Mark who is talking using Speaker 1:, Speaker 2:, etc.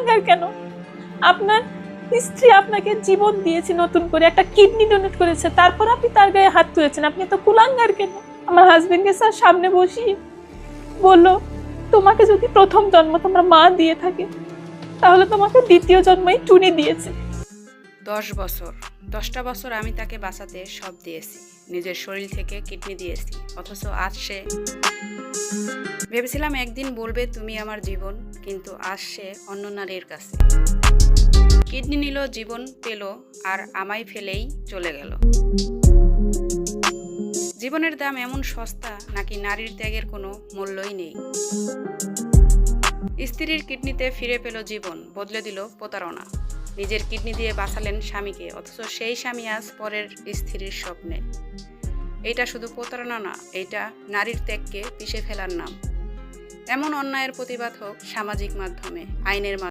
Speaker 1: কুলাঙ্গার কেন? আপনার স্ত্রী আপনাকে জীবন দিয়েছে, নতুন করে একটা কিডনি ডোনেট করেছে, তারপর আপনি তার গায়ে হাত তুলেছেন। আপনি তো কুলাঙ্গার কেন? আমার হাজবেন্ডকে স্যার সামনে বসিয়ে বললো, তোমাকে যদি প্রথম জন্ম তোমার মা দিয়ে থাকে, তাহলে তোমাকে দ্বিতীয় জন্মই টুনি দিয়েছে।
Speaker 2: 10টা বছর আমি তাকে বাঁচাতে সব দিয়েছি, নিজের শরীর থেকে কিডনি দিয়েছি, অথচ আজ সে ভেবেছিলাম একদিন বলবে তুমি আমার জীবন, কিন্তু আজ সে অন্য নারীর কাছে। কিডনি নিল, জীবন পেল, আর আমায় ফেলেই চলে গেল। জীবনের দাম এমন সস্তা নাকি নারীর ত্যাগের কোনো মূল্যই নেই? স্ত্রীর কিডনিতে ফিরে পেল জীবন, বদলে দিল প্রতারণা। নিজের কিডনি দিয়ে বাঁচালেন স্বামীকে, অথচ সেই স্বামী আজ পরের স্ত্রীর স্বপ্নে। এইটা শুধু প্রতারণা না, এইটা নারীর ত্যাগকে পিষে ফেলার নাম। এমন অন্যায়ের প্রতিবাদ হোক সামাজিক মাধ্যমে, আইনের মাধ্যমে।